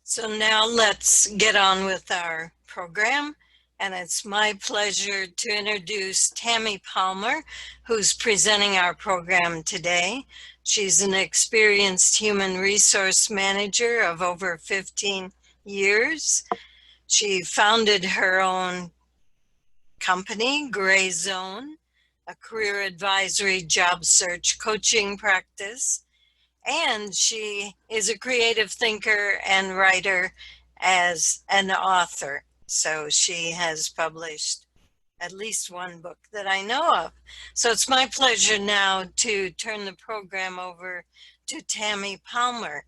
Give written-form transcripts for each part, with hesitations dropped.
So now let's get on with our program. And it's my pleasure to introduce Tami Palmer, who's presenting our program today. She's an experienced human resource manager of over 15 years. She founded her own company, Greyzone, a career advisory job search coaching practice. And she is a creative thinker and writer as an author. So she has published at least one book that I know of. So it's my pleasure now to turn the program over to Tami Palmer.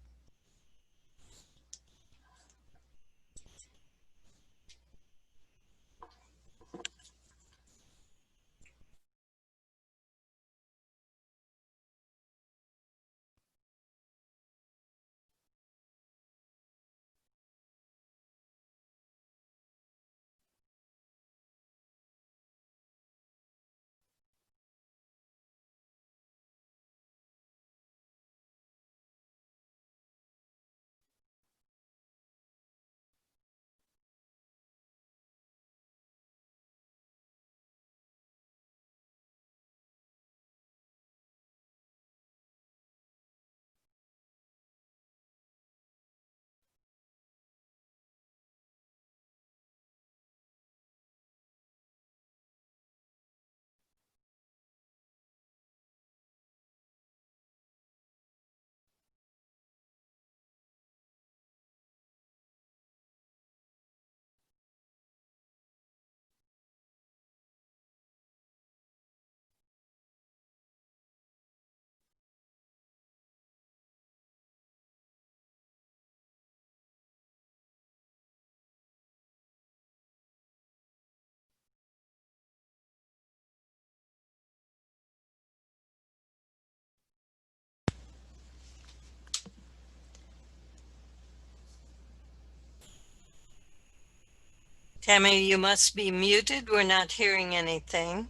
Tami, you must be muted. We're not hearing anything.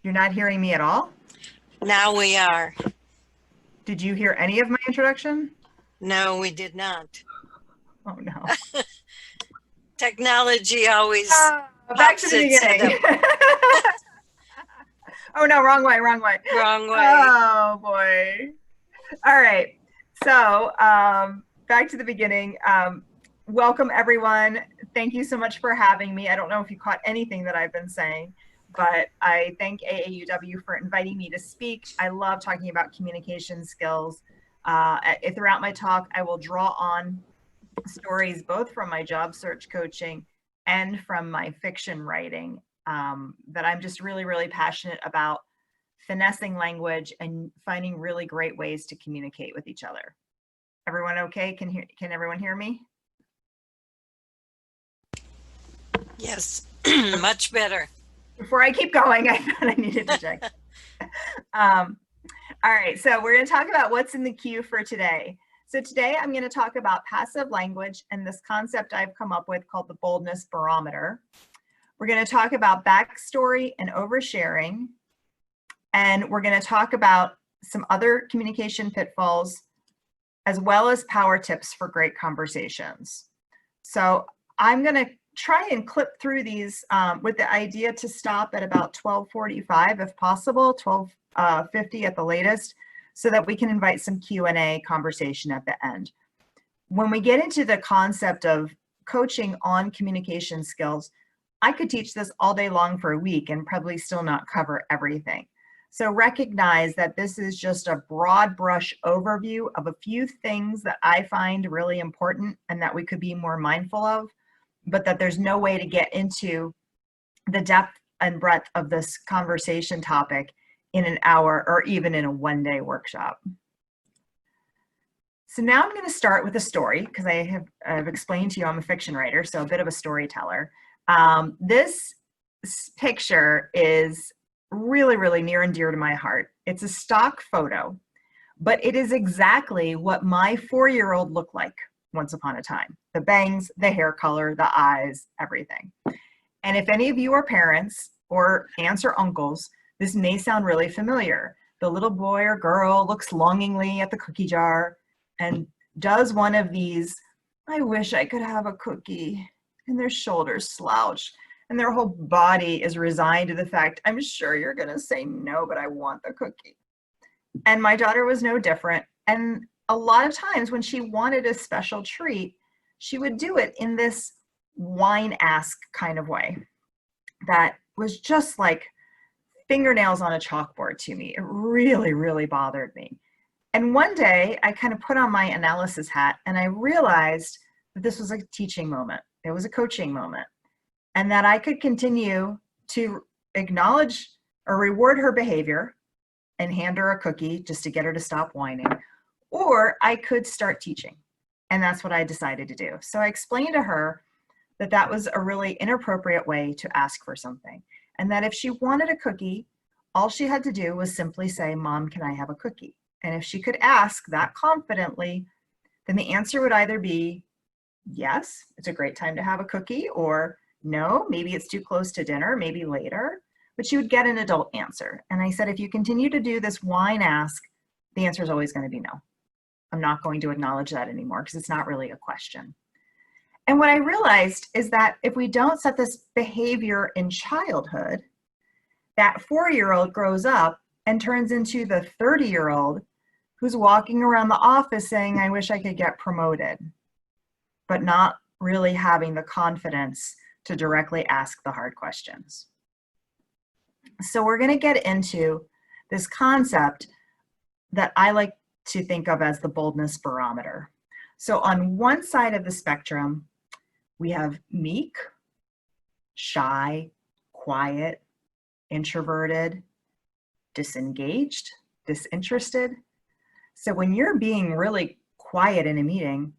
You're not hearing me at all? Now we are. Did you hear any of my introduction? No, we did not. Oh no. Technology always back to the beginning. Oh no, wrong way. Wrong way. Oh boy. All right. So back to the beginning. Welcome everyone. Thank you so much for having me. I don't know if you caught anything that I've been saying, but I thank AAUW for inviting me to speak. I love talking about communication skills. Throughout my talk, I will draw on stories both from my job search coaching and from my fiction writing that I'm just really, really passionate about finessing language and finding really great ways to communicate with each other. Everyone okay? Can everyone hear me? Yes, much better. Before I keep going, I thought I needed to check. All right, so we're going to talk about what's in the queue for today. So today I'm going to talk about passive language and this concept I've come up with called the boldness barometer. We're going to talk about backstory and oversharing. And we're going to talk about some other communication pitfalls, as well as power tips for great conversations. So I'm going to try and clip through these with the idea to stop at about 12:45 if possible, 12:50 at the latest, so that we can invite some Q&A conversation at the end. When we get into the concept of coaching on communication skills, I could teach this all day long for a week and probably still not cover everything. So recognize that this is just a broad brush overview of a few things that I find really important and that we could be more mindful of, but that there's no way to get into the depth and breadth of this conversation topic in an hour or even in a one-day workshop. So now I'm going to start with a story because I've explained to you I'm a fiction writer, so a bit of a storyteller. This picture is really, really near and dear to my heart. It's a stock photo, but it is exactly what my 4-year-old looked like once upon a time. The bangs, the hair color, the eyes, everything. And if any of you are parents or aunts or uncles, this may sound really familiar, the little boy or girl looks longingly at the cookie jar and does one of these, I wish I could have a cookie, and their shoulders slouch and their whole body is resigned to the fact, I'm sure you're going to say no, but I want the cookie. And my daughter was no different. And a lot of times when she wanted a special treat, she would do it in this whine-ask kind of way that was just like fingernails on a chalkboard to me. It really, really bothered me. And one day I kind of put on my analysis hat and I realized that this was a teaching moment. It was a coaching moment, and that I could continue to acknowledge or reward her behavior and hand her a cookie just to get her to stop whining, or I could start teaching. And that's what I decided to do. So I explained to her that that was a really inappropriate way to ask for something, and that if she wanted a cookie, all she had to do was simply say, Mom, can I have a cookie? And if she could ask that confidently, then the answer would either be, yes, it's a great time to have a cookie, or no, maybe it's too close to dinner, maybe later, but she would get an adult answer. And I said, if you continue to do this whine ask, the answer is always going to be no. I'm not going to acknowledge that anymore because it's not really a question. And what I realized is that if we don't set this behavior in childhood, that 4-year-old grows up and turns into the 30-year-old who's walking around the office saying, I wish I could get promoted, but not really having the confidence to directly ask the hard questions. So we're going to get into this concept that I like to think of as the boldness barometer. So on one side of the spectrum, we have meek, shy, quiet, introverted, disengaged, disinterested. So when you're being really quiet in a meeting,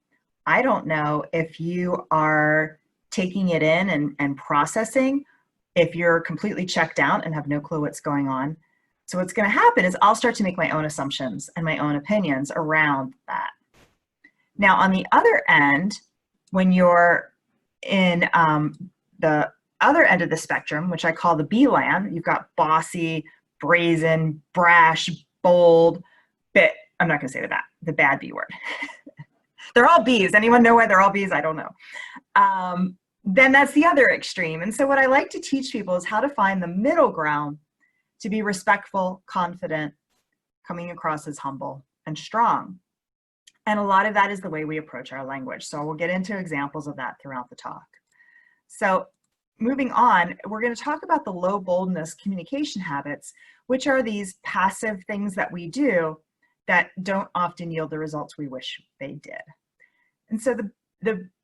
I don't know if you are taking it in and processing, if you're completely checked out and have no clue what's going on. So what's going to happen is I'll start to make my own assumptions and my own opinions around that. Now, on the other end, when you're in the other end of the spectrum, which I call the B land, you've got bossy, brazen, brash, bold, I'm not going to say the bad B word. They're all B's. Anyone know why they're all B's? I don't know. Then that's the other extreme. And so what I like to teach people is how to find the middle ground to be respectful, confident, coming across as humble and strong. And a lot of that is the way we approach our language. So we'll get into examples of that throughout the talk. So moving on, we're going to talk about the low boldness communication habits, which are these passive things that we do that don't often yield the results we wish they did. And so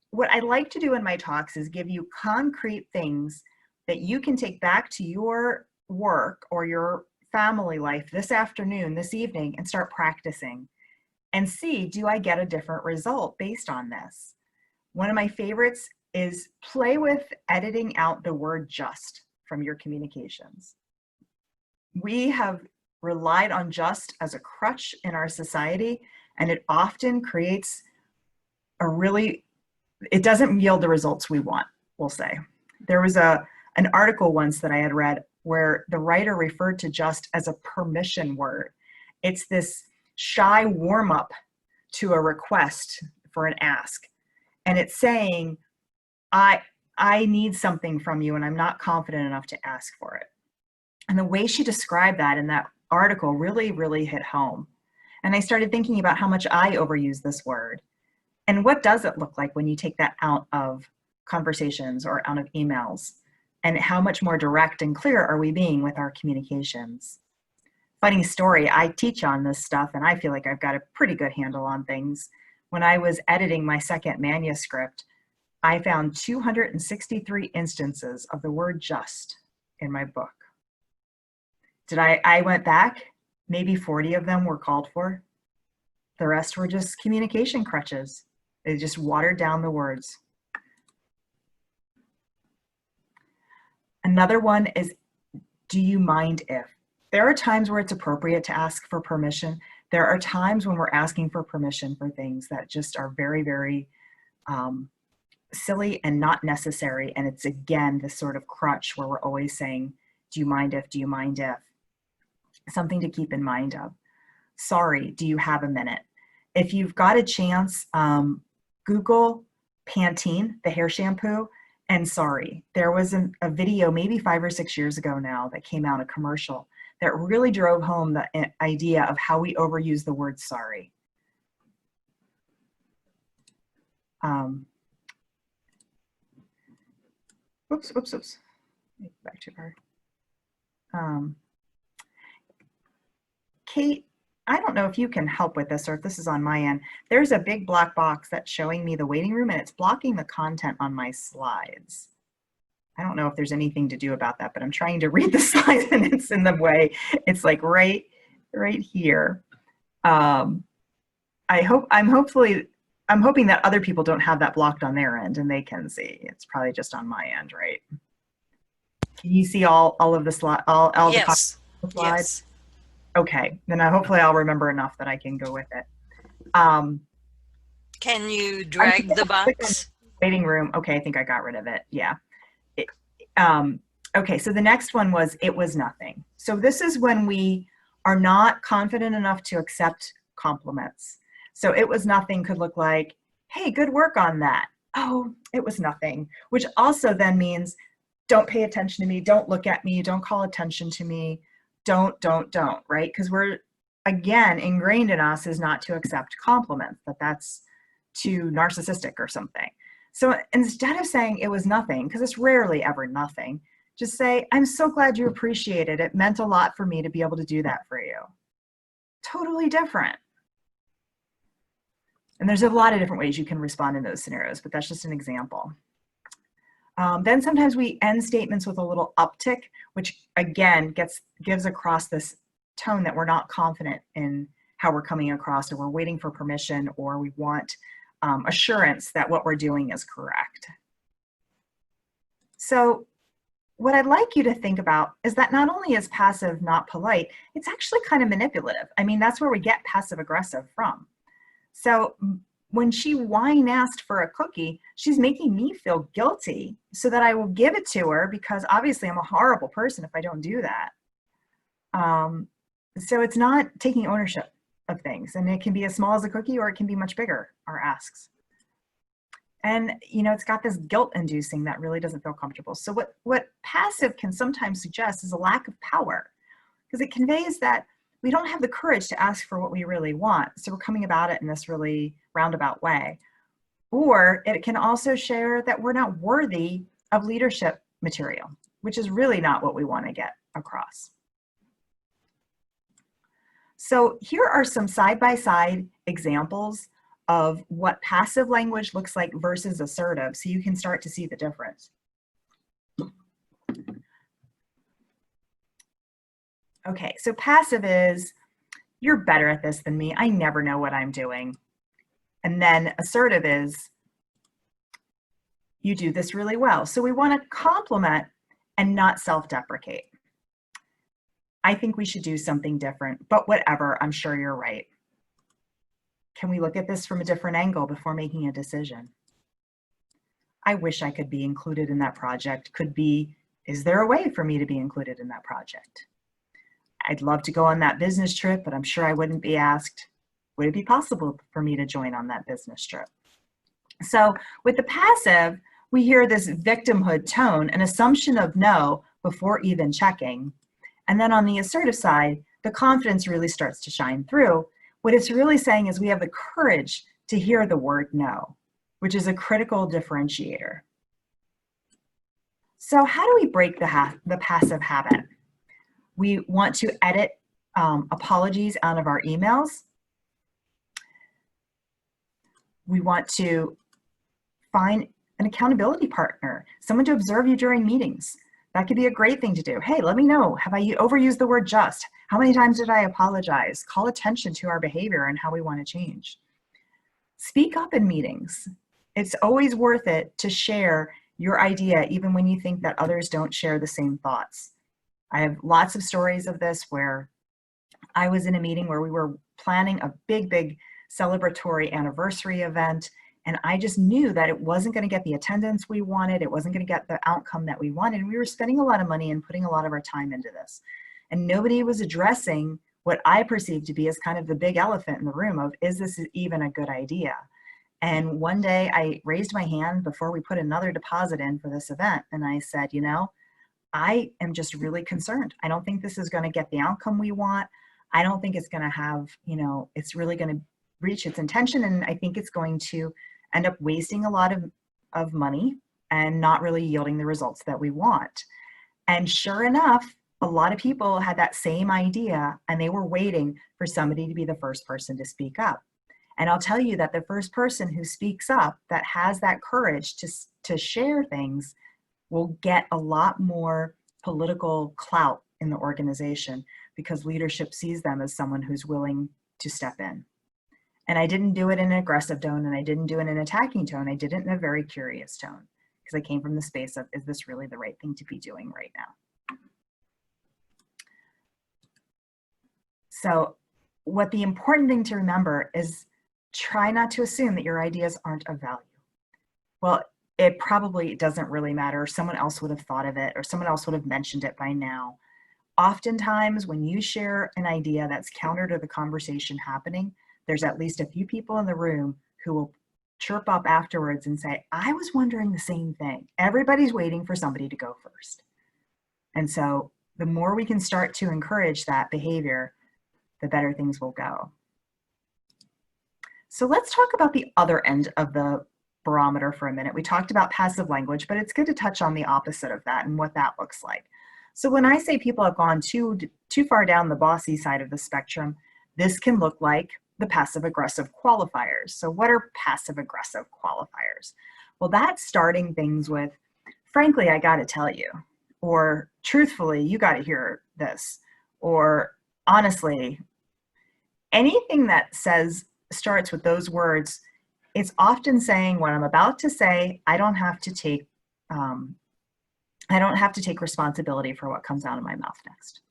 what I like to do in my talks is give you concrete things that you can take back to your work or your family life this afternoon, this evening, and start practicing and see, do I get a different result based on this? One of my favorites is play with editing out the word just from your communications. We have relied on just as a crutch in our society, and it often creates it doesn't yield the results we want, we'll say. There was an article once that I had read where the writer referred to just as a permission word. It's this shy warm-up to a request for an ask. And it's saying, I need something from you and I'm not confident enough to ask for it. And the way she described that in that article really, really hit home. And I started thinking about how much I overuse this word. And what does it look like when you take that out of conversations or out of emails? And how much more direct and clear are we being with our communications? Funny story, I teach on this stuff and I feel like I've got a pretty good handle on things. When I was editing my second manuscript, I found 263 instances of the word just in my book. I went back, maybe 40 of them were called for. The rest were just communication crutches. They just watered down the words. Another one is, do you mind if? There are times where it's appropriate to ask for permission. There are times when we're asking for permission for things that just are very, very silly and not necessary. And it's, again, this sort of crutch where we're always saying, do you mind if, do you mind if? something to keep in mind of. Sorry, do you have a minute? If you've got a chance, Google Pantene, the hair shampoo, and sorry. There was a video maybe 5 or 6 years ago now that came out, a commercial, that really drove home the idea of how we overuse the word sorry. Oops. Back to her. Kate, I don't know if you can help with this or if this is on my end. There's a big black box that's showing me the waiting room and it's blocking the content on my slides. I don't know if there's anything to do about that, but I'm trying to read the slides and it's in the way. It's like right here. I'm hoping that other people don't have that blocked on their end and they can see. It's probably just on my end, right? Can you see all of the slides? Yes. The slides? Yes. Okay, then hopefully I'll remember enough that I can go with it. Can you drag the box? Waiting room. Okay, I think I got rid of it. Yeah. Okay, so the next one was, it was nothing. So this is when we are not confident enough to accept compliments. So it was nothing could look like, hey, good work on that. Oh, it was nothing, which also then means don't pay attention to me, don't look at me, don't call attention to me, don't, right? Because we're, again, ingrained in us is not to accept compliments, that's too narcissistic or something. So instead of saying it was nothing, because it's rarely ever nothing, just say, I'm so glad you appreciated it. It meant a lot for me to be able to do that for you. Totally different. And there's a lot of different ways you can respond in those scenarios, but that's just an example. Then sometimes we end statements with a little uptick, which again gives across this tone that we're not confident in how we're coming across, or we're waiting for permission, or we want assurance that what we're doing is correct. So what I'd like you to think about is that not only is passive not polite, it's actually kind of manipulative. I mean, that's where we get passive aggressive from. So when she whine-asked for a cookie, she's making me feel guilty so that I will give it to her, because obviously I'm a horrible person if I don't do that. So it's not taking ownership of things, and it can be as small as a cookie or it can be much bigger, our asks. And it's got this guilt inducing that really doesn't feel comfortable. So what passive can sometimes suggest is a lack of power, because it conveys that we don't have the courage to ask for what we really want. So we're coming about it in this really roundabout way. Or it can also share that we're not worthy of leadership material, which is really not what we want to get across. So here are some side-by-side examples of what passive language looks like versus assertive, so you can start to see the difference. Okay, so passive is, you're better at this than me, I never know what I'm doing. And then assertive is, you do this really well. So we want to compliment and not self-deprecate. I think we should do something different, but whatever, I'm sure you're right. Can we look at this from a different angle before making a decision? I wish I could be included in that project. Could be, is there a way for me to be included in that project? I'd love to go on that business trip, but I'm sure I wouldn't be asked. Would it be possible for me to join on that business trip? So with the passive, we hear this victimhood tone, an assumption of no before even checking. And then on the assertive side, the confidence really starts to shine through. What it's really saying is we have the courage to hear the word no, which is a critical differentiator. So how do we break the passive habit? We want to edit apologies out of our emails. We want to find an accountability partner, someone to observe you during meetings. That could be a great thing to do. Hey, let me know, have I overused the word just? How many times did I apologize? Call attention to our behavior and how we want to change. Speak up in meetings. It's always worth it to share your idea, even when you think that others don't share the same thoughts. I have lots of stories of this where I was in a meeting where we were planning a big celebratory anniversary event, and I just knew that it wasn't going to get the attendance we wanted. It wasn't going to get the outcome that we wanted. And we were spending a lot of money and putting a lot of our time into this. And nobody was addressing what I perceived to be as kind of the big elephant in the room of, is this even a good idea? And one day I raised my hand before we put another deposit in for this event. And I said, you know, I am just really concerned. I don't think this is going to get the outcome we want. I don't think it's going to have, you know, it's really going to reach its intention. And I think it's going to end up wasting a lot of money and not really yielding the results that we want. And sure enough, a lot of people had that same idea and they were waiting for somebody to be the first person to speak up. And I'll tell you that the first person who speaks up, that has that courage to share things, will get a lot more political clout in the organization because leadership sees them as someone who's willing to step in. And I didn't do it in an aggressive tone, and I didn't do it in an attacking tone. I did it in a very curious tone because I came from the space of, is this really the right thing to be doing right now? So what the important thing to remember is, try not to assume that your ideas aren't of value. Well, it probably doesn't really matter. Someone else would have thought of it, or someone else would have mentioned it by now. Oftentimes, when you share an idea that's counter to the conversation happening, there's at least a few people in the room who will chirp up afterwards and say, I was wondering the same thing. Everybody's waiting for somebody to go first. And so the more we can start to encourage that behavior, the better things will go. So let's talk about the other end of the barometer for a minute. We talked about passive language, but it's good to touch on the opposite of that and what that looks like. So when I say people have gone too far down the bossy side of the spectrum, this can look like the passive aggressive qualifiers. So what are passive aggressive qualifiers? Well, that's starting things with, frankly, I got to tell you, or truthfully, you got to hear this, or honestly, anything that starts with those words, it's often saying what I'm about to say, I don't have to take responsibility for what comes out of my mouth next.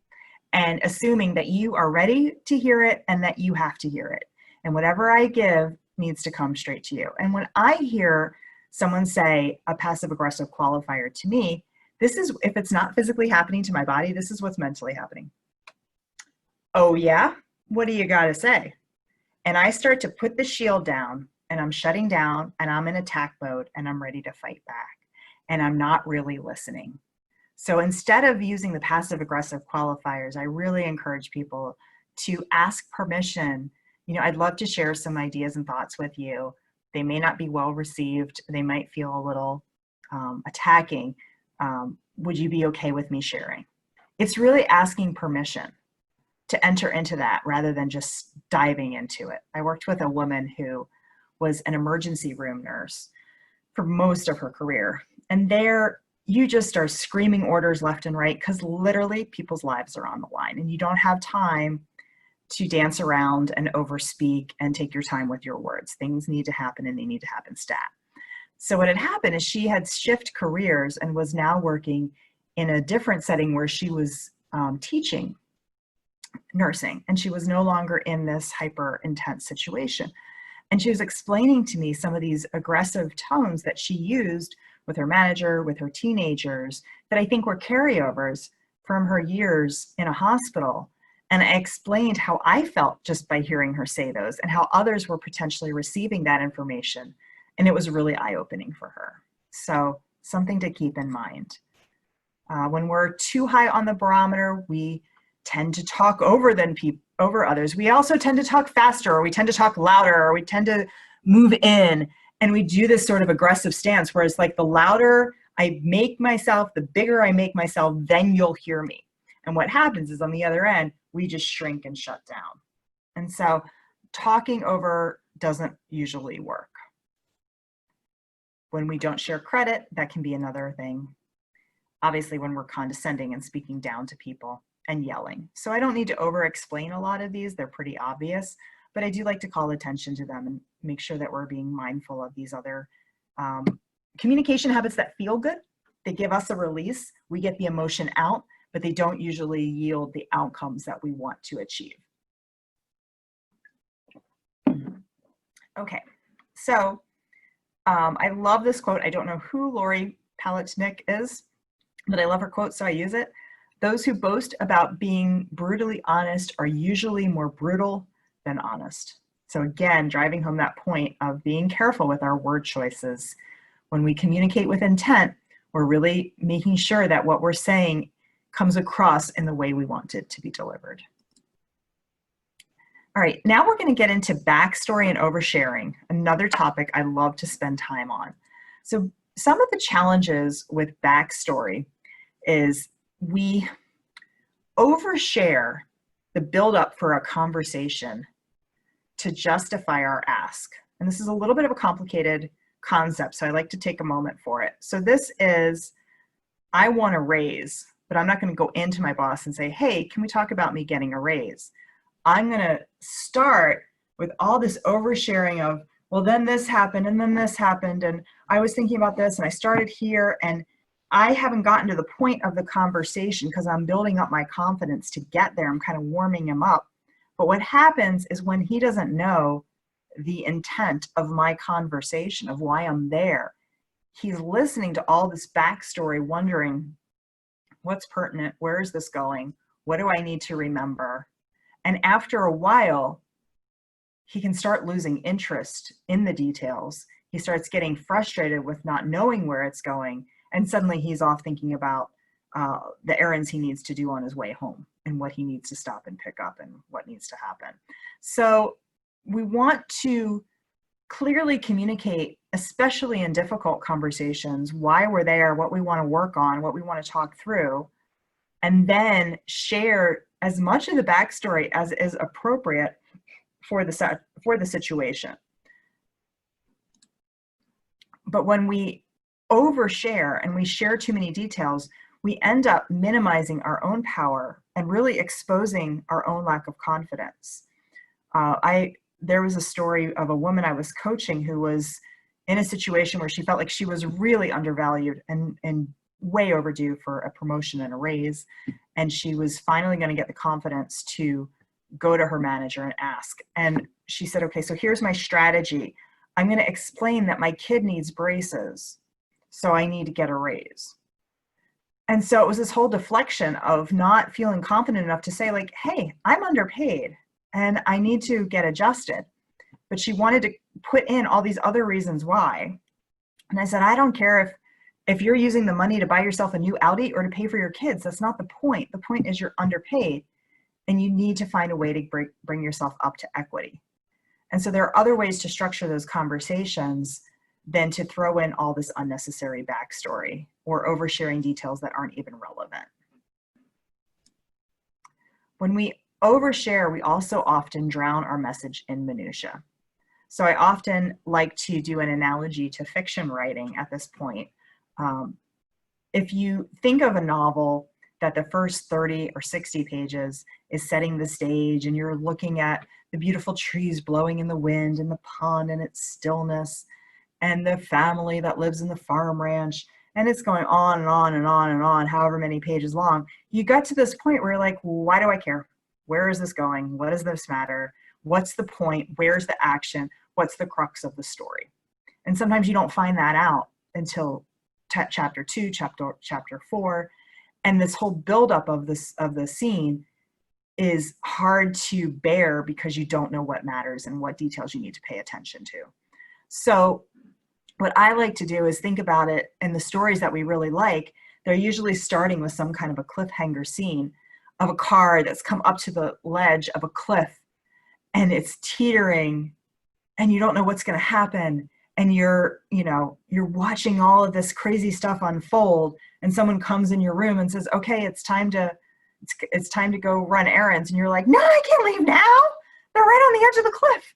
And assuming that you are ready to hear it and that you have to hear it. And whatever I give needs to come straight to you. And when I hear someone say a passive aggressive qualifier to me, this is, if it's not physically happening to my body, this is what's mentally happening. Oh yeah? What do you got to say? And I start to put the shield down and I'm shutting down and I'm in attack mode and I'm ready to fight back. And I'm not really listening. So instead of using the passive aggressive qualifiers, I really encourage people to ask permission. You know, I'd love to share some ideas and thoughts with you. They may not be well received. They might feel a little attacking. Would you be okay with me sharing? It's really asking permission to enter into that rather than just diving into it. I worked with a woman who was an emergency room nurse for most of her career. And there, you just are screaming orders left and right because literally people's lives are on the line and you don't have time to dance around and overspeak and take your time with your words. Things need to happen and they need to happen stat. So what had happened is she had shifted careers and was now working in a different setting where she was teaching nursing, and she was no longer in this hyper intense situation. And she was explaining to me some of these aggressive tones that she used with her manager, with her teenagers, that I think were carryovers from her years in a hospital. And I explained how I felt just by hearing her say those and how others were potentially receiving that information. And it was really eye-opening for her. So something to keep in mind. When we're too high on the barometer, we tend to talk over others. We also tend to talk faster, or we tend to talk louder, or we tend to move in, and we do this sort of aggressive stance, whereas like the louder I make myself, the bigger I make myself, then you'll hear me. And what happens is on the other end, we just shrink and shut down. And so talking over doesn't usually work. When we don't share credit, that can be another thing. Obviously, when we're condescending and speaking down to people and yelling. So I don't need to over-explain a lot of these. They're pretty obvious, but I do like to call attention to them and make sure that we're being mindful of these other communication habits that feel good. They give us a release. We get the emotion out, but they don't usually yield the outcomes that we want to achieve. Okay, so I love this quote. I don't know who Lori Palatnik is, but I love her quote, so I use it. Those who boast about being brutally honest are usually more brutal than honest. So again, driving home that point of being careful with our word choices. When we communicate with intent, we're really making sure that what we're saying comes across in the way we want it to be delivered. All right, now we're going to get into backstory and oversharing, another topic I love to spend time on. So some of the challenges with backstory is we overshare the buildup for a conversation to justify our ask. And this is a little bit of a complicated concept, so I like to take a moment for it. So this is, I want a raise, but I'm not going to go into my boss and say, hey, can we talk about me getting a raise? I'm going to start with all this oversharing of, well, then this happened, and then this happened, and I was thinking about this, and I started here, and I haven't gotten to the point of the conversation because I'm building up my confidence to get there. I'm kind of warming him up. But what happens is when he doesn't know the intent of my conversation, of why I'm there, he's listening to all this backstory, wondering what's pertinent, where is this going, what do I need to remember? And after a while, he can start losing interest in the details. He starts getting frustrated with not knowing where it's going. And suddenly he's off thinking about the errands he needs to do on his way home and what he needs to stop and pick up and what needs to happen. So we want to clearly communicate, especially in difficult conversations, why we're there, what we want to work on, what we want to talk through, and then share as much of the backstory as is appropriate for the situation. But when we overshare and we share too many details, we end up minimizing our own power and really exposing our own lack of confidence. There was a story of a woman I was coaching who was in a situation where she felt like she was really undervalued and way overdue for a promotion and a raise. And she was finally going to get the confidence to go to her manager and ask. And she said, okay, so here's my strategy. I'm going to explain that my kid needs braces, so I need to get a raise. And so it was this whole deflection of not feeling confident enough to say, like, hey, I'm underpaid and I need to get adjusted. But she wanted to put in all these other reasons why. And I said, I don't care if you're using the money to buy yourself a new Audi or to pay for your kids. That's not the point. The point is you're underpaid and you need to find a way to bring yourself up to equity. And so there are other ways to structure those conversations than to throw in all this unnecessary backstory or oversharing details that aren't even relevant. When we overshare, we also often drown our message in minutia. So I often like to do an analogy to fiction writing at this point. If you think of a novel that the first 30 or 60 pages is setting the stage and you're looking at the beautiful trees blowing in the wind and the pond and its stillness and the family that lives in the farm ranch, and it's going on and on and on and on, however many pages long, you got to this point where you're like, why do I care? Where is this going? What does this matter? What's the point? Where's the action? What's the crux of the story? And sometimes you don't find that out until chapter 2, chapter 4, and this whole buildup of the scene is hard to bear because you don't know what matters and what details you need to pay attention to. So what I like to do is think about it in the stories that we really like. They're usually starting with some kind of a cliffhanger scene of a car that's come up to the ledge of a cliff and it's teetering and you don't know what's going to happen. And you're watching all of this crazy stuff unfold, and someone comes in your room and says, okay, it's time to go run errands. And you're like, no, I can't leave now. They're right on the edge of the cliff.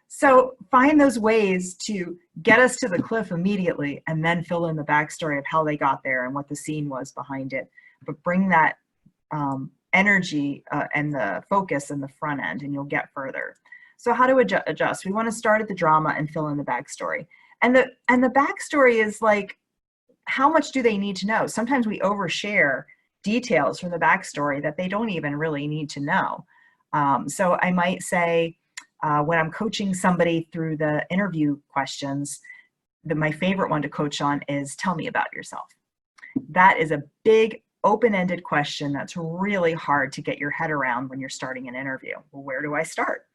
So find those ways to get us to the cliff immediately and then fill in the backstory of how they got there and what the scene was behind it. But bring that energy and the focus in the front end and you'll get further. So how to adjust? We want to start at the drama and fill in the backstory. And the backstory is like, how much do they need to know? Sometimes we overshare details from the backstory that they don't even really need to know. So I might say, when I'm coaching somebody through the interview questions, my favorite one to coach on is tell me about yourself. That is a big open-ended question that's really hard to get your head around when you're starting an interview. Well, where do I start?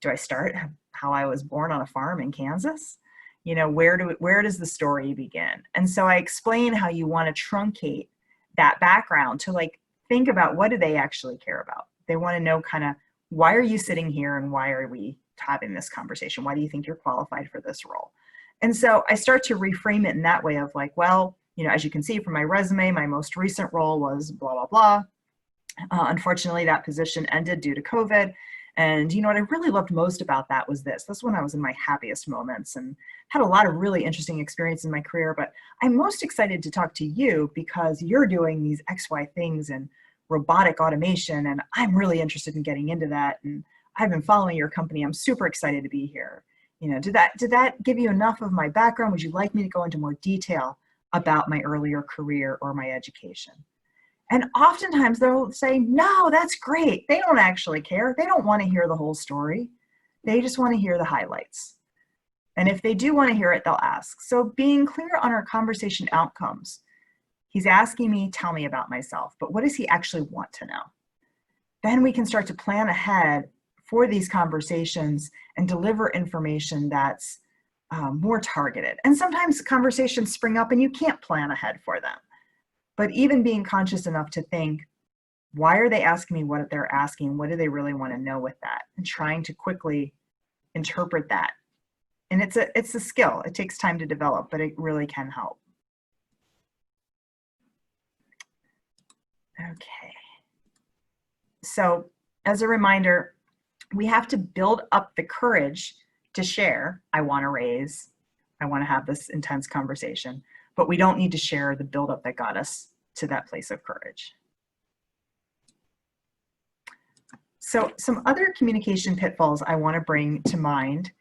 Do I start how I was born on a farm in Kansas? You know, where does the story begin? And so I explain how you want to truncate that background to like think about what do they actually care about. They want to know kind of why are you sitting here and why are we having this conversation? Why do you think you're qualified for this role? And so I start to reframe it in that way of like, well, you know, as you can see from my resume, my most recent role was blah, blah, blah. Unfortunately, that position ended due to COVID. And you know what I really loved most about that was this. This is when I was in my happiest moments and had a lot of really interesting experience in my career. But I'm most excited to talk to you because you're doing these XY things and robotic automation. And I'm really interested in getting into that. And I've been following your company. I'm super excited to be here. You know, did that give you enough of my background? Would you like me to go into more detail about my earlier career or my education? And oftentimes they'll say, no, that's great. They don't actually care. They don't want to hear the whole story. They just want to hear the highlights. And if they do want to hear it, they'll ask. So being clear on our conversation outcomes, he's asking me, tell me about myself, but what does he actually want to know? Then we can start to plan ahead for these conversations and deliver information that's more targeted. And sometimes conversations spring up and you can't plan ahead for them. But even being conscious enough to think, why are they asking me what they're asking? What do they really want to know with that? And trying to quickly interpret that. And it's a skill. It takes time to develop, but it really can help. Okay. So as a reminder, we have to build up the courage to share. I want to have this intense conversation. But we don't need to share the buildup that got us to that place of courage. So some other communication pitfalls I want to bring to mind,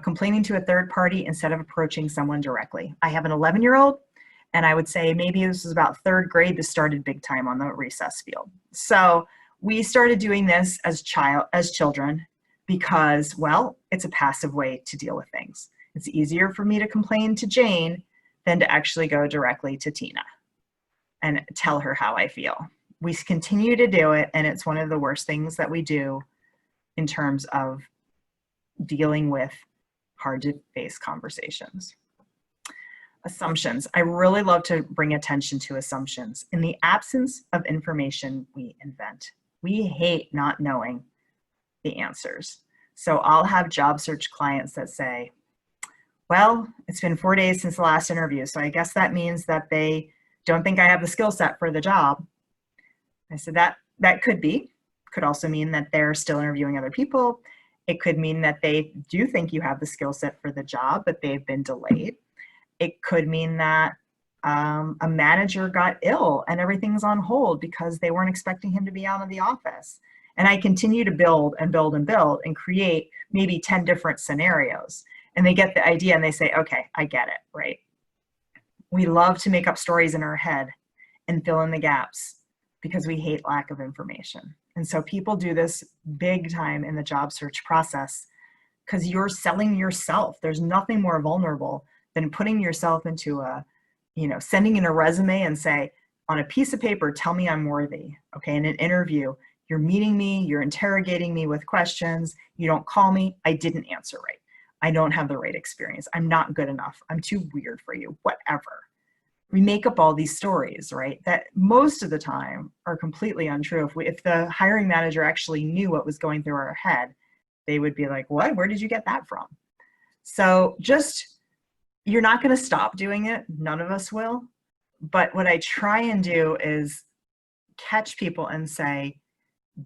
complaining to a third party instead of approaching someone directly. I have an 11-year-old, and I would say maybe this was about third grade, this started big time on the recess field. So we started doing this as children because, well, it's a passive way to deal with things. It's easier for me to complain to Jane than to actually go directly to Tina and tell her how I feel. We continue to do it, and it's one of the worst things that we do in terms of dealing with hard to face conversations. Assumptions. I really love to bring attention to assumptions. In the absence of information, we invent. We hate not knowing the answers. So I'll have job search clients that say, well, it's been 4 days since the last interview, so I guess that means that they don't think I have the skill set for the job. I said that could be. Could also mean that they're still interviewing other people. It could mean that they do think you have the skill set for the job, but they've been delayed. It could mean that a manager got ill and everything's on hold because they weren't expecting him to be out of the office. And I continue to build and build and build and create maybe 10 different scenarios. And they get the idea and they say, okay, I get it, right? We love to make up stories in our head and fill in the gaps because we hate lack of information. And so people do this big time in the job search process because you're selling yourself. There's nothing more vulnerable than putting yourself into sending in a resume and say, on a piece of paper, tell me I'm worthy. Okay, in an interview, you're meeting me, you're interrogating me with questions, you don't call me, I didn't answer right. I don't have the right experience. I'm not good enough. I'm too weird for you, whatever. We make up all these stories, right? That most of the time are completely untrue. If the hiring manager actually knew what was going through our head, they would be like, what? Where did you get that from? So you're not going to stop doing it. None of us will. But what I try and do is catch people and say,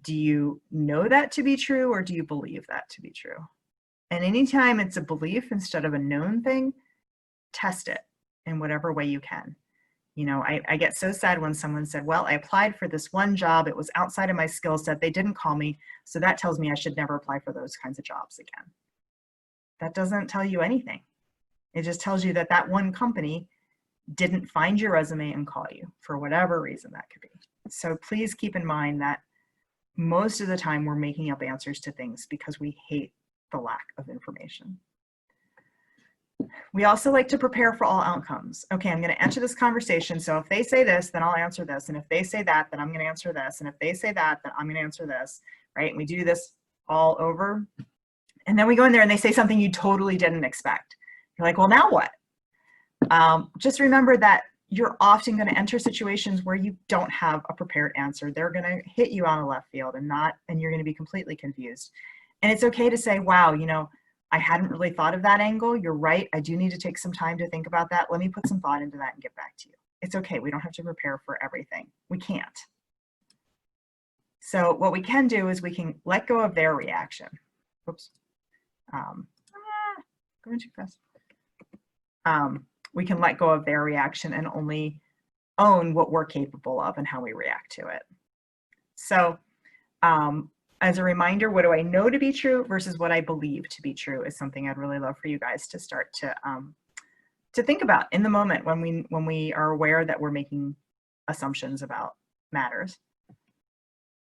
do you know that to be true or do you believe that to be true? And anytime it's a belief instead of a known thing, test it in whatever way you can. You know, I get so sad when someone said, well, I applied for this one job. It was outside of my skill set. They didn't call me. So that tells me I should never apply for those kinds of jobs again. That doesn't tell you anything. It just tells you that that one company didn't find your resume and call you for whatever reason that could be. So please keep in mind that most of the time we're making up answers to things because we hate the lack of information. We also like to prepare for all outcomes. Okay, I'm going to enter this conversation. So if they say this, then I'll answer this. And if they say that, then I'm going to answer this. And if they say that, then I'm going to answer this, right? And we do this all over. And then we go in there and they say something you totally didn't expect. You're like, well, now what? Just remember that you're often going to enter situations where you don't have a prepared answer. They're going to hit you on a left field and you're going to be completely confused. And it's okay to say, wow, you know, I hadn't really thought of that angle. You're right. I do need to take some time to think about that. Let me put some thought into that and get back to you. It's okay. We don't have to prepare for everything. We can't. So what we can do is we can let go of their reaction. Oops. Going too fast. We can let go of their reaction and only own what we're capable of and how we react to it. So as a reminder, what do I know to be true versus what I believe to be true is something I'd really love for you guys to start to think about in the moment when we are aware that we're making assumptions about matters.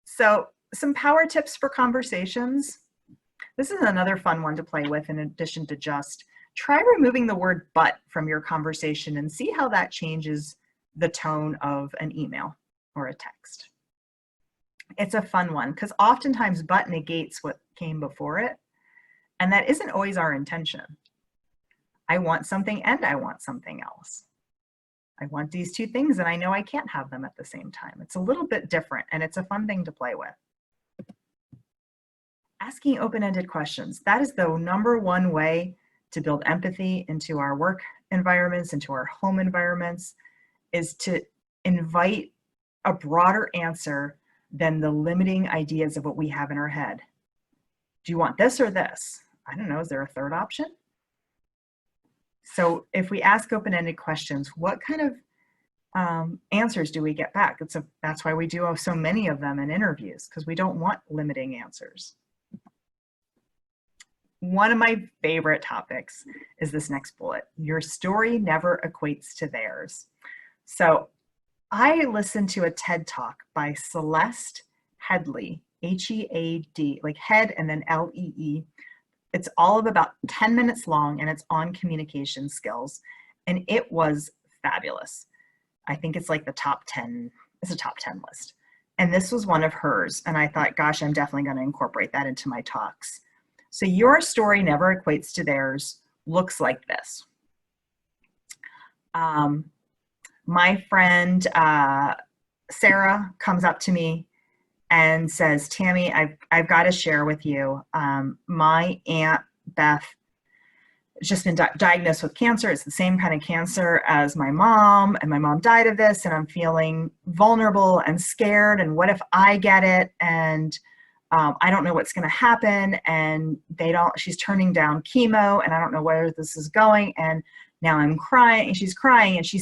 So some power tips for conversations. This is another fun one to play with in addition to just try removing the word but from your conversation and see how that changes the tone of an email or a text. It's a fun one because oftentimes but negates what came before it. And that isn't always our intention. I want something and I want something else. I want these two things and I know I can't have them at the same time. It's a little bit different and it's a fun thing to play with. Asking open-ended questions. That is the number one way to build empathy into our work environments, into our home environments, is to invite a broader answer than the limiting ideas of what we have in our head. Do you want this or this? I don't know, is there a third option? So if we ask open-ended questions, what kind of answers do we get back? That's why we do so many of them in interviews, because we don't want limiting answers. One of my favorite topics is this next bullet. Your story never equates to theirs. So I listened to a TED Talk by Celeste Headlee, H-E-A-D, like head and then L-E-E. It's all of about 10 minutes long and it's on communication skills. And it was fabulous. I think it's like the top 10, it's a top 10 list. And this was one of hers. And I thought, gosh, I'm definitely going to incorporate that into my talks. So your story never equates to theirs looks like this. My friend Sarah comes up to me and says, Tammy, I've got to share with you. My Aunt Beth has just been diagnosed with cancer. It's the same kind of cancer as my mom, and my mom died of this, and I'm feeling vulnerable and scared, and what if I get it? And I don't know what's going to happen, and she's turning down chemo, and I don't know where this is going, and now I'm crying, and she's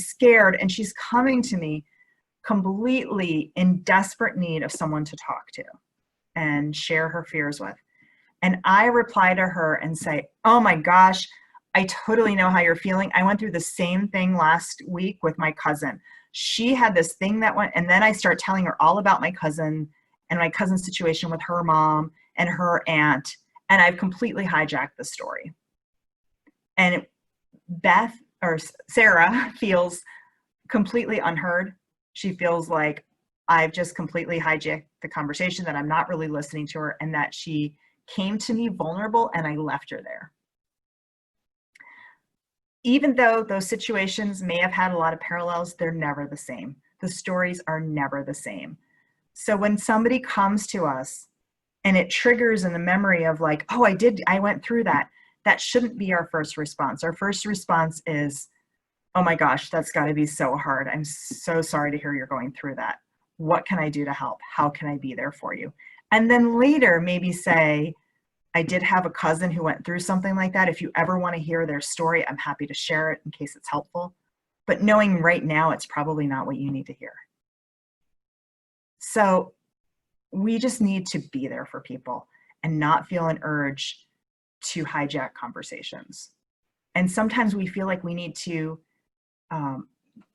scared, and she's coming to me completely in desperate need of someone to talk to and share her fears with. And I reply to her and say, oh my gosh, I totally know how you're feeling. I went through the same thing last week with my cousin. She had this thing that went, and then I start telling her all about my cousin and my cousin's situation with her mom and her aunt, and I've completely hijacked the story. And Sarah feels completely unheard. She feels like I've just completely hijacked the conversation, that I'm not really listening to her, and that she came to me vulnerable and I left her there. Even though those situations may have had a lot of parallels, they're never the same. The stories are never the same. So when somebody comes to us and it triggers in the memory of like, oh, I went through that, that shouldn't be our first response. Our first response is, oh my gosh, that's got to be so hard. I'm so sorry to hear you're going through that. What can I do to help? How can I be there for you? And then later maybe say, I did have a cousin who went through something like that. If you ever want to hear their story, I'm happy to share it in case it's helpful. But knowing right now, it's probably not what you need to hear. So we just need to be there for people and not feel an urge to hijack conversations. And sometimes we feel like we need to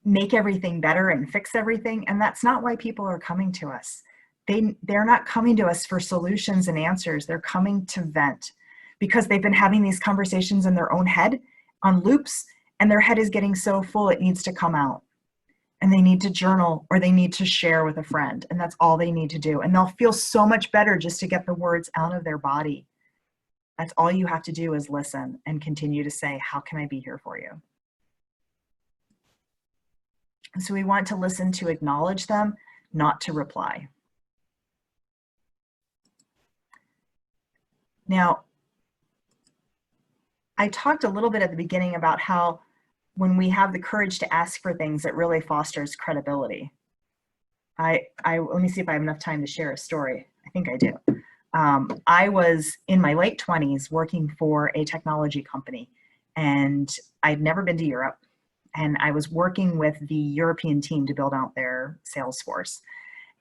make everything better and fix everything. And that's not why people are coming to us. They're not coming to us for solutions and answers. They're coming to vent because they've been having these conversations in their own head on loops, and their head is getting so full it needs to come out. And they need to journal or they need to share with a friend, and that's all they need to do. And they'll feel so much better just to get the words out of their body. That's all you have to do is listen and continue to say, how can I be here for you? So we want to listen to acknowledge them, not to reply. Now, I talked a little bit at the beginning about how when we have the courage to ask for things, it really fosters credibility. Let me see if I have enough time to share a story. I think I do. I was in my late 20s working for a technology company, and I'd never been to Europe. And I was working with the European team to build out their sales force.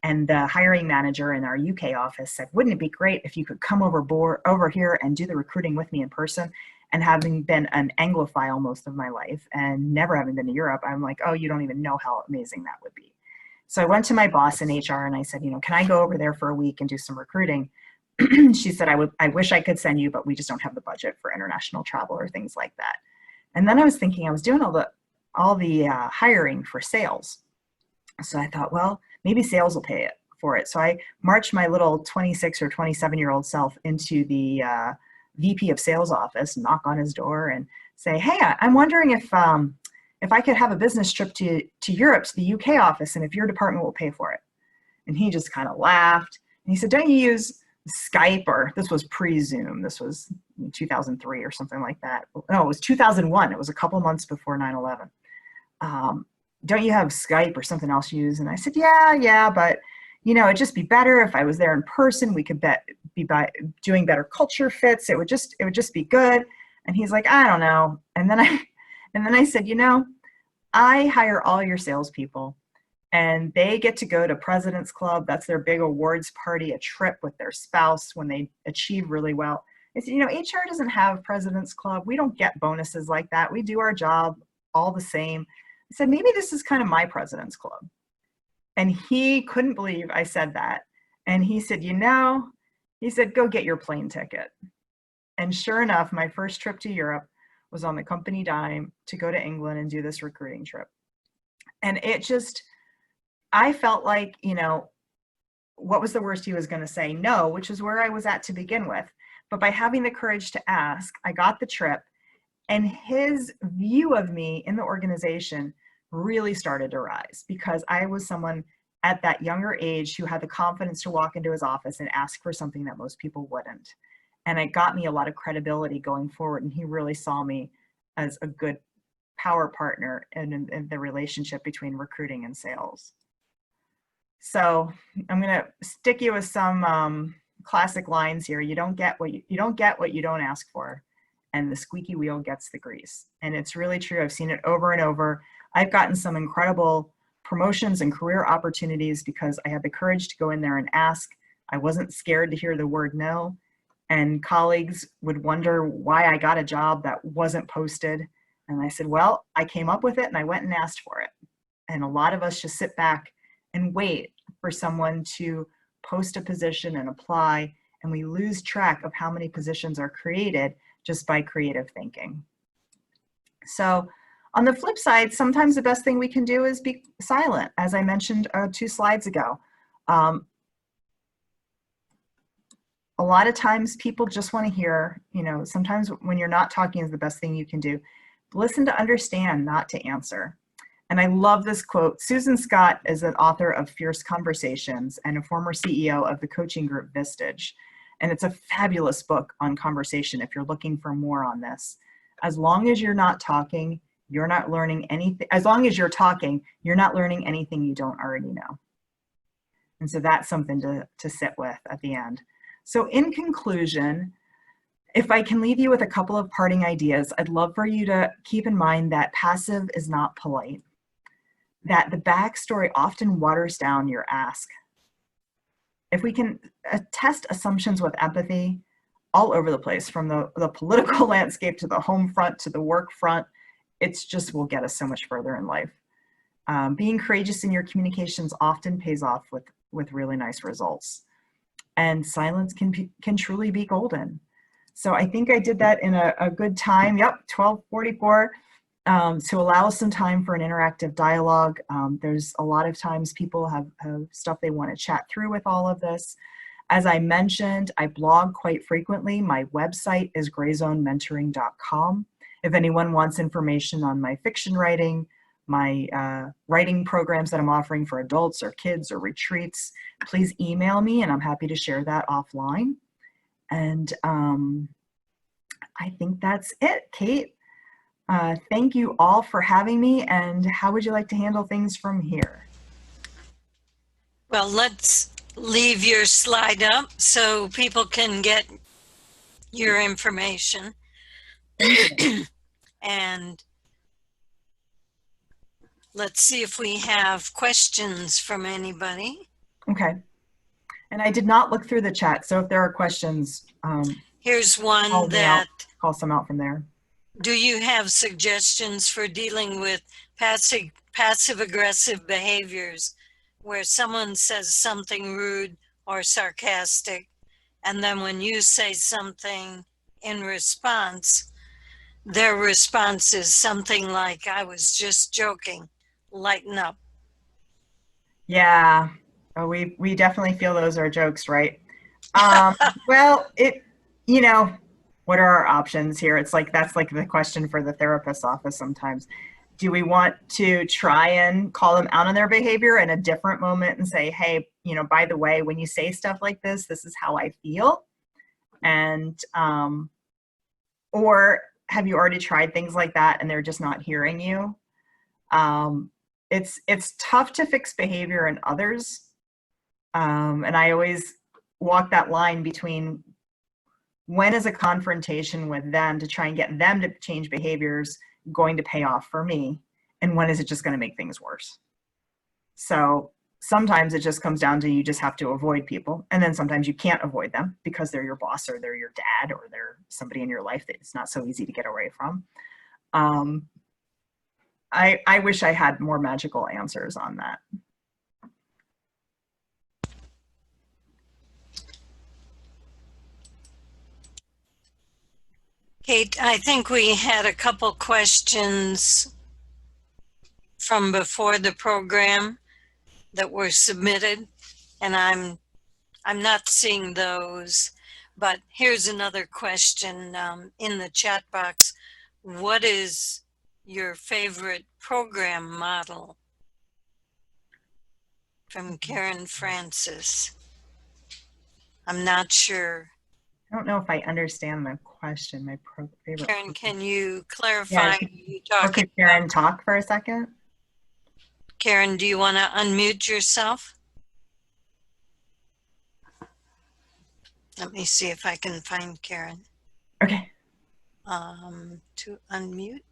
And the hiring manager in our UK office said, wouldn't it be great if you could come over here and do the recruiting with me in person? And having been an Anglophile most of my life and never having been to Europe, I'm like, oh, you don't even know how amazing that would be. So I went to my boss in HR and I said, can I go over there for a week and do some recruiting? She said, I wish I could send you, but we just don't have the budget for international travel or things like that. And then I was thinking, I was doing all the hiring for sales. So I thought, well, maybe sales will pay for it. So I marched my little 26 or 27-year-old self into the VP of sales office, knock on his door and say, hey, I'm wondering if I could have a business trip to Europe, to the UK office, and if your department will pay for it. And he just kind of laughed. And he said, don't you use Skype? Or this was pre-Zoom. This was 2003 or something like that. No, it was 2001. It was a couple months before 9/11. Don't you have Skype or something else you use? And I said, yeah, but it'd just be better if I was there in person. We could be doing better culture fits. It would just be good. And he's like, I don't know. And then I said, I hire all your salespeople and they get to go to President's Club. That's their big awards party, a trip with their spouse when they achieve really well. I said, HR doesn't have President's Club. We don't get bonuses like that. We do our job all the same. I said, maybe this is kind of my President's Club. And he couldn't believe I said that. And he said, he said, go get your plane ticket. And sure enough, my first trip to Europe was on the company dime to go to England and do this recruiting trip. And I felt like, what was the worst he was going to say? No, which is where I was at to begin with. But by having the courage to ask, I got the trip. And his view of me in the organization really started to rise because I was someone at that younger age who had the confidence to walk into his office and ask for something that most people wouldn't. And it got me a lot of credibility going forward. And he really saw me as a good power partner in the relationship between recruiting and sales. So I'm going to stick you with some classic lines here. You don't get what you don't ask for. And the squeaky wheel gets the grease. And it's really true. I've seen it over and over. I've gotten some incredible promotions and career opportunities because I had the courage to go in there and ask. I wasn't scared to hear the word no. And colleagues would wonder why I got a job that wasn't posted. And I said, well, I came up with it and I went and asked for it. And a lot of us just sit back and wait for someone to post a position and apply. And we lose track of how many positions are created just by creative thinking. So on the flip side, sometimes the best thing we can do is be silent, as I mentioned 2 slides ago. A lot of times people just want to hear, sometimes when you're not talking is the best thing you can do. Listen to understand, not to answer. And I love this quote. Susan Scott is an author of Fierce Conversations and a former CEO of the coaching group Vistage. And it's a fabulous book on conversation if you're looking for more on this. As long as you're not talking, you're not learning anything. As long as you're talking, you're not learning anything you don't already know. And so that's something to sit with at the end. So in conclusion, if I can leave you with a couple of parting ideas, I'd love for you to keep in mind that passive is not polite, that the backstory often waters down your ask. If we can test assumptions with empathy all over the place, from the political landscape to the home front to the work front, it's just will get us so much further in life. Being courageous in your communications often pays off with really nice results. And silence can truly be golden. So I think I did that in a good time. Yep, 12:44. To allow some time for an interactive dialogue. There's a lot of times people have stuff they want to chat through with all of this. As I mentioned, I blog quite frequently. My website is greyzonementoring.com. If anyone wants information on my fiction writing, my writing programs that I'm offering for adults or kids or retreats, please email me and I'm happy to share that offline. And I think that's it, Kate. Thank you all for having me, and how would you like to handle things from here? Well, let's leave your slide up so people can get your information. And let's see if we have questions from anybody. Okay. And I did not look through the chat, so if there are questions, here's one that call some out from there. Do you have suggestions for dealing with passive-aggressive behaviors where someone says something rude or sarcastic, and then when you say something in response, their response is something like, "I was just joking, lighten up"? Yeah, we definitely feel those are jokes, right? Well, what are our options here? It's like, that's like the question for the therapist's office sometimes. Do we want to try and call them out on their behavior in a different moment and say, hey, by the way, when you say stuff like this is how I feel? And, or have you already tried things like that and they're just not hearing you? It's tough to fix behavior in others. And I always walk that line between when is a confrontation with them to try and get them to change behaviors going to pay off for me, and when is it just going to make things worse? So sometimes it just comes down to you just have to avoid people, and then sometimes you can't avoid them because they're your boss or they're your dad or they're somebody in your life that it's not so easy to get away from. I wish I had more magical answers on that. Kate, I think we had a couple questions from before the program that were submitted, and I'm not seeing those, but here's another question in the chat box. What is your favorite program model? From Karen Francis. I'm not sure. I don't know if I understand the question. My favorite. Karen, can you clarify? Yeah, or could Karen talk for a second? Karen, do you want to unmute yourself? Let me see if I can find Karen. Okay. To unmute.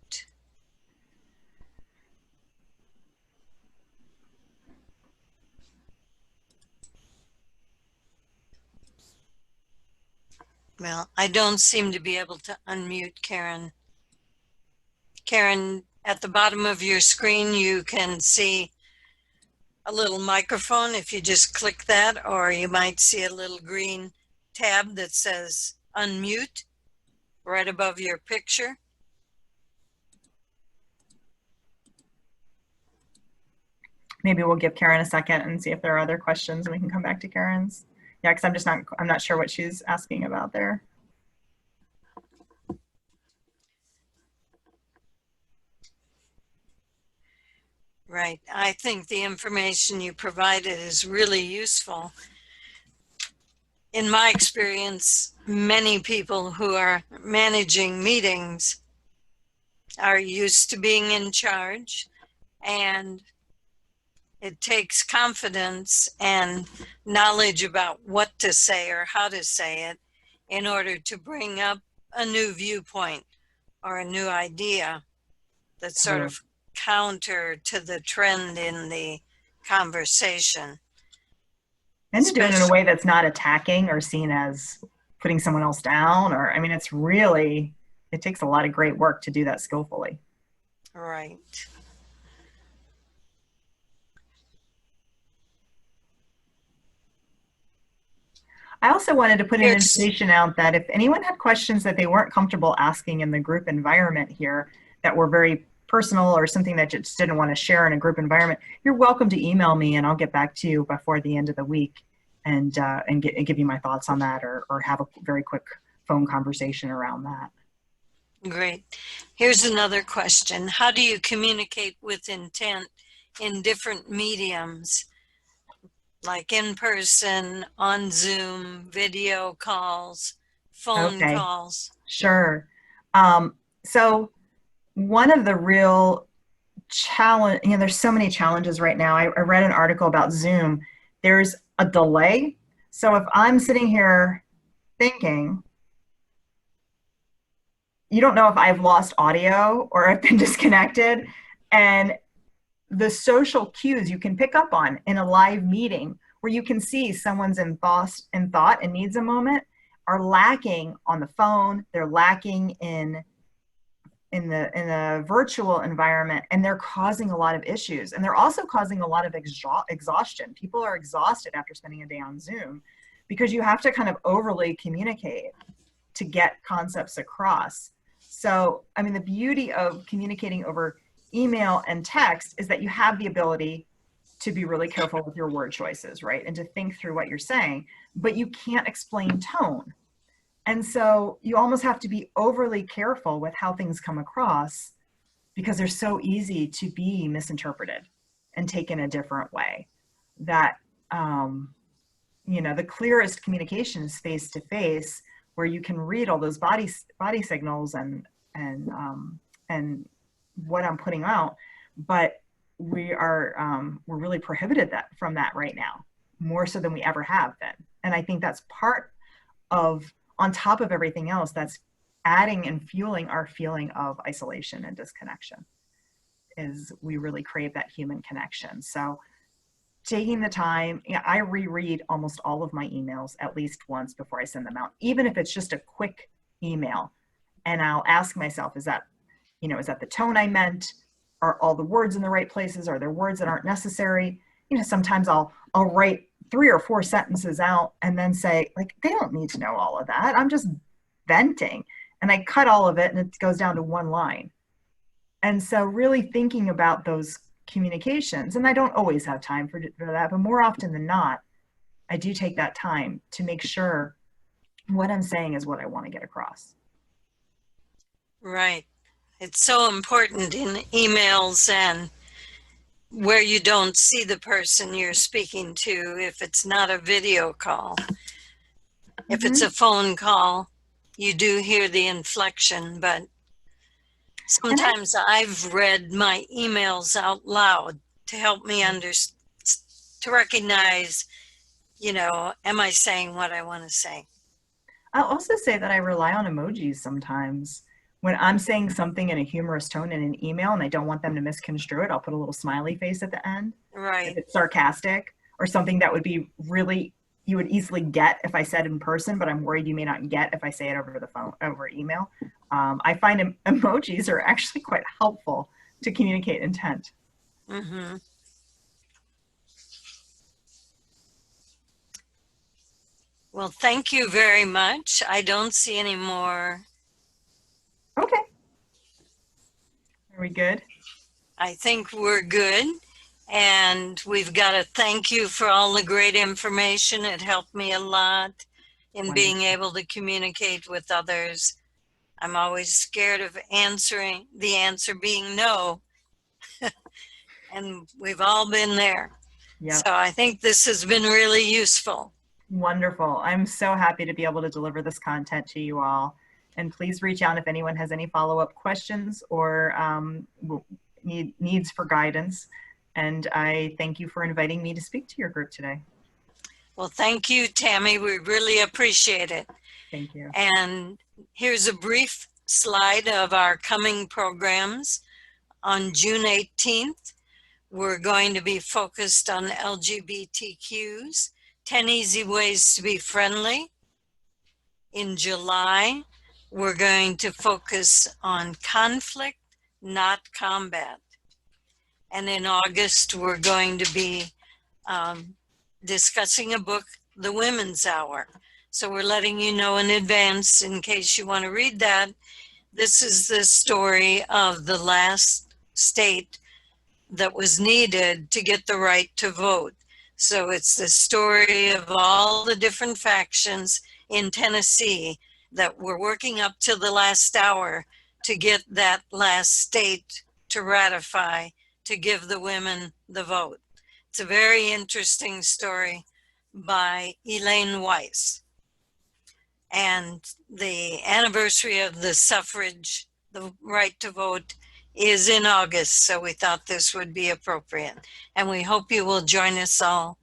Well, I don't seem to be able to unmute Karen. Karen, at the bottom of your screen, you can see a little microphone if you just click that, or you might see a little green tab that says unmute right above your picture. Maybe we'll give Karen a second and see if there are other questions and we can come back to Karen's. Yeah, because I'm not sure what she's asking about there. Right. I think the information you provided is really useful. In my experience, many people who are managing meetings are used to being in charge, and it takes confidence and knowledge about what to say or how to say it in order to bring up a new viewpoint or a new idea that's sort of counter to the trend in the conversation. And to do it in a way that's not attacking or seen as putting someone else down, or, I mean, it takes a lot of great work to do that skillfully. Right. I also wanted to put an Here's, invitation out that if anyone had questions that they weren't comfortable asking in the group environment here that were very personal or something that you just didn't want to share in a group environment, you're welcome to email me and I'll get back to you before the end of the week and give you my thoughts on that or have a very quick phone conversation around that. great. Here's another question. How do you communicate with intent in different mediums, like in person, on Zoom, video calls, phone Okay, calls? sure. So one of the real challenge, there's so many challenges right now. I read an article about Zoom. There's a delay. So if I'm sitting here thinking, you don't know if I've lost audio or I've been disconnected. And the social cues you can pick up on in a live meeting where you can see someone's in thought and needs a moment are lacking on the phone. They're lacking in the virtual environment, and they're causing a lot of issues. And they're also causing a lot of exhaustion. People are exhausted after spending a day on Zoom because you have to kind of overly communicate to get concepts across. So, I mean, the beauty of communicating over email and text is that you have the ability to be really careful with your word choices, right? And to think through what you're saying, but you can't explain tone. And so you almost have to be overly careful with how things come across because they're so easy to be misinterpreted and taken a different way. That, the clearest communication is face to face, where you can read all those body signals and what I'm putting out. But we're really prohibited from that right now, more so than we ever have been. And I think that's part of, on top of everything else, that's adding and fueling our feeling of isolation and disconnection, is we really crave that human connection. So taking the time, I reread almost all of my emails at least once before I send them out, even if it's just a quick email. And I'll ask myself, is that the tone I meant? Are all the words in the right places? Are there words that aren't necessary? Sometimes I'll write 3 or 4 sentences out and then say, like, they don't need to know all of that. I'm just venting. And I cut all of it and it goes down to 1 line. And so really thinking about those communications, and I don't always have time for that, but more often than not, I do take that time to make sure what I'm saying is what I want to get across. Right. It's so important in emails and where you don't see the person you're speaking to, if it's not a video call. If it's a phone call, you do hear the inflection, but sometimes I've read my emails out loud to help me to recognize, am I saying what I want to say? I'll also say that I rely on emojis sometimes. When I'm saying something in a humorous tone in an email and I don't want them to misconstrue it, I'll put a little smiley face at the end. Right. If it's sarcastic or something that would be really, you would easily get if I said in person, but I'm worried you may not get if I say it over the phone, over email. I find emojis are actually quite helpful to communicate intent. Mm-hmm. Well, thank you very much. I don't see any more. Okay. Are we good? I think we're good. And we've got to thank you for all the great information. It helped me a lot in being able to communicate with others. I'm always scared of answering, the answer being no. And we've all been there. Yep. So I think this has been really useful. Wonderful. I'm so happy to be able to deliver this content to you all. And please reach out if anyone has any follow-up questions or needs for guidance. And I thank you for inviting me to speak to your group today. Well, thank you, Tami. We really appreciate it. Thank you. And here's a brief slide of our coming programs. On June 18th, we're going to be focused on LGBTQs, 10 easy ways to be friendly. In July, we're going to focus on conflict, not combat. And in August, we're going to be discussing a book, The Women's Hour. So we're letting you know in advance in case you want to read that. This is the story of the last state that was needed to get the right to vote. So it's the story of all the different factions in Tennessee that were working up to the last hour to get that last state to ratify, to give the women the vote. It's a very interesting story by Elaine Weiss. And the anniversary of the suffrage, the right to vote, is in August, so we thought this would be appropriate. And we hope you will join us all.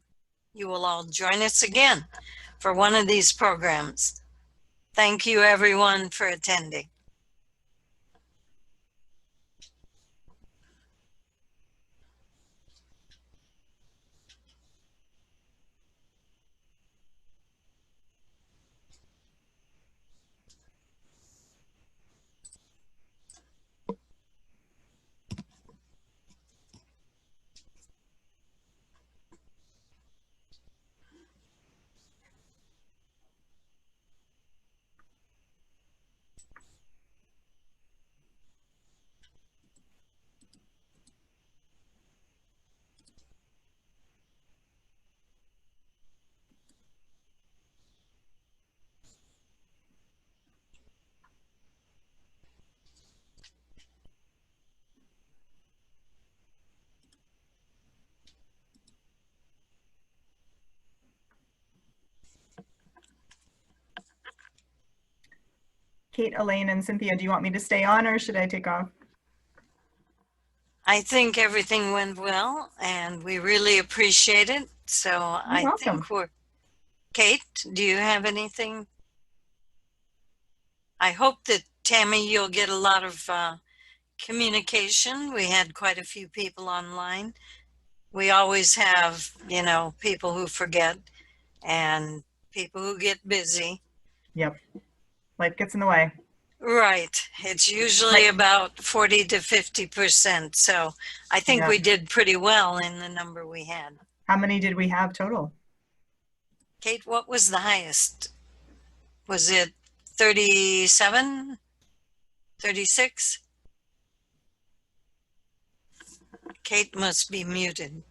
You will all join us again for one of these programs. Thank you, everyone, for attending. Kate, Elaine, and Cynthia, do you want me to stay on or should I take off? I think everything went well, and we really appreciate it. So I welcome. think we're... Kate, do you have anything? I hope that, Tami, you'll get a lot of communication. We had quite a few people online. We always have, you know, people who forget and people who get busy. Yep. Life gets in the way. Right. It's usually about 40 to 50%. So I think we did pretty well in the number we had. How many did we have total? Kate, what was the highest? Was it 37? 36? Kate must be muted.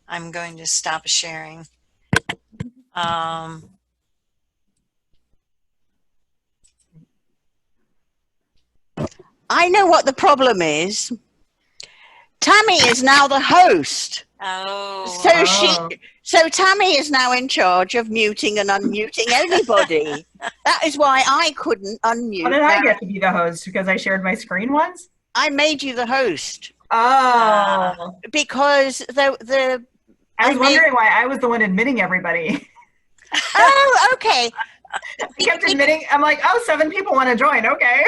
I'm going to stop sharing. I know what the problem is. Tami is now the host. So Tami is now in charge of muting and unmuting anybody. That is why I couldn't unmute. How did I get to be the host? Because I shared my screen once? I made you the host. Oh. Because I was wondering why I was the one admitting everybody. Oh, okay. I kept admitting, I'm like, oh, 7 people want to join. Okay.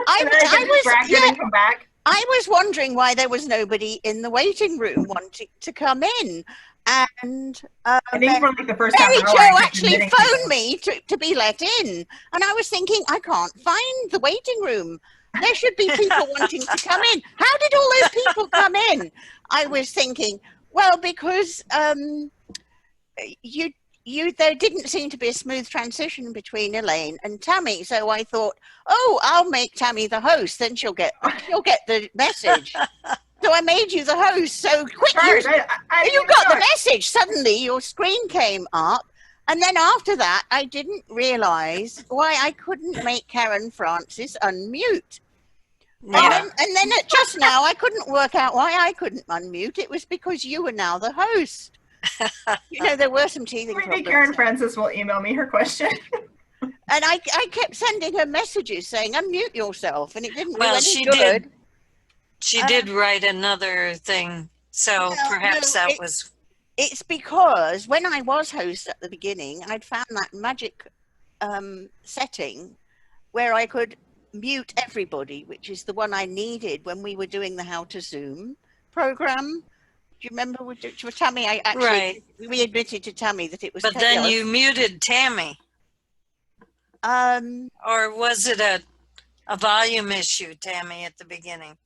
I was distracted and come back. I was wondering why there was nobody in the waiting room wanting to come in. And I think for like the first Mary half hour, Jo actually phoned me to be let in. And I was thinking, I can't find the waiting room. There should be people wanting to come in. How did all those people come in? I was thinking, well, because there didn't seem to be a smooth transition between Elaine and Tami, so I thought, oh, I'll make Tami the host, then she'll get the message. So I made you the host. So quick, you got the message. Suddenly, your screen came up, and then after that, I didn't realize why I couldn't make Karen Francis unmute. Yeah. And then just now, I couldn't work out why I couldn't unmute. It was because you were now the host. You know, there were some teething problems. Maybe Karen Francis will email me her question. And I kept sending her messages saying, unmute yourself, and it didn't do any good. She did write another thing, so perhaps that was... It's because when I was host at the beginning, I'd found that magic setting where I could mute everybody, which is the one I needed when we were doing the How to Zoom program. Do you remember with Tami? We admitted to Tami that it was. But then you muted Tami. Or was it a volume issue, Tami, at the beginning?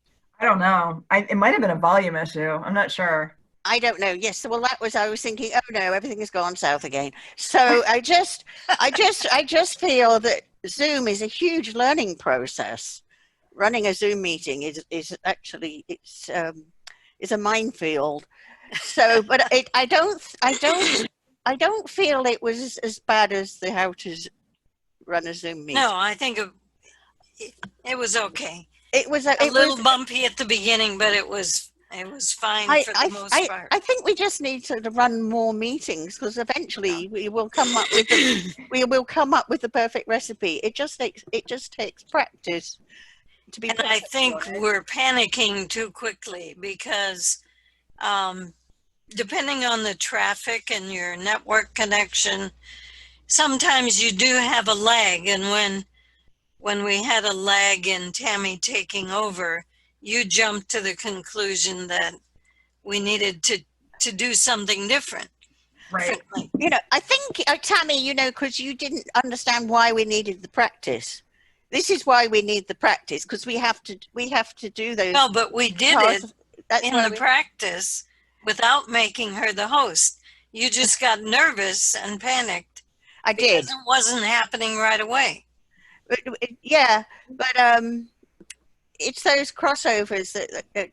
I don't know. It might have been a volume issue. I'm not sure. I don't know. Yes. Well, that was, I was thinking, oh no, everything has gone south again. So I just feel that Zoom is a huge learning process. Running a Zoom meeting is actually, it's a minefield. So, but I don't feel it was as bad as the how to run a Zoom meeting. No, I think it was okay. It was A little bumpy at the beginning, but it was fine for the most part. I think we just need to run more meetings, because eventually we will come up with the perfect recipe. It just takes practice to be. And I think we're panicking too quickly because depending on the traffic and your network connection, sometimes you do have a lag. And when we had a lag in Tami taking over, you jumped to the conclusion that we needed to do something different. Right. You know, I think, Tami, you know, because you didn't understand why we needed the practice. This is why we need the practice, because we have to do those. No, but we did it in the practice without making her the host. You just got nervous and panicked. I did. Because it wasn't happening right away. Yeah, but it's those crossovers that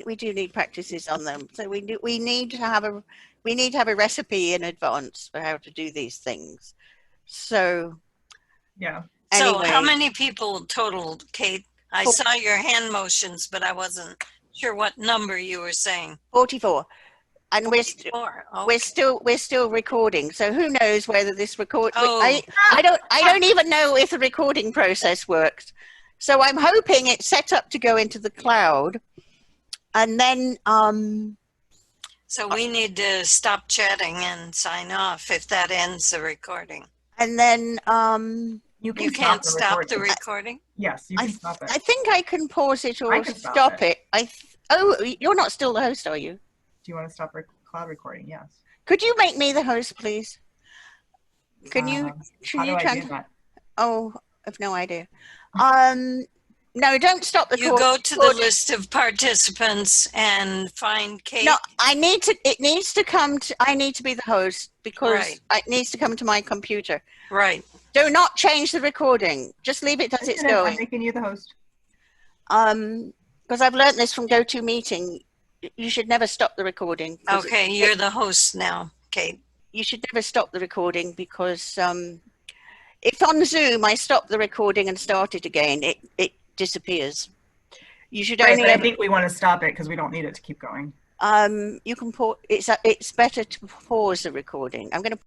we do need practices on them. So we need to have a recipe in advance for how to do these things. So yeah. So anyway, how many people total, Kate? I saw your hand motions, but I wasn't sure what number you were saying. 44, and we're still recording. So who knows whether this record? Oh. I don't even know if the recording process works. So I'm hoping it's set up to go into the cloud, and then So we need to stop chatting and sign off if that ends the recording. and then You can't stop the recording? Yes, you can stop it. I think I can pause it or I can stop it. Oh, you're not still the host, are you? Do you want to stop cloud recording? Yes. Could you make me the host, please? Can you? How do I do that? Oh, I've no idea. No, don't stop the You go to the list of participants and find Kate. No, it needs to come to, I need to be the host because Right. it needs to come to my computer. Right. Do not change the recording. Just leave it as it's I'm going. making you the host. Because I've learned this from GoToMeeting. You should never stop the recording. Okay, you're the host now, Kate. You should never stop the recording because if on Zoom I stop the recording and start it again, it disappears. You should Right, only. but I think we want to stop it because we don't need it to keep going. You can pause. It's better to pause the recording. I'm going to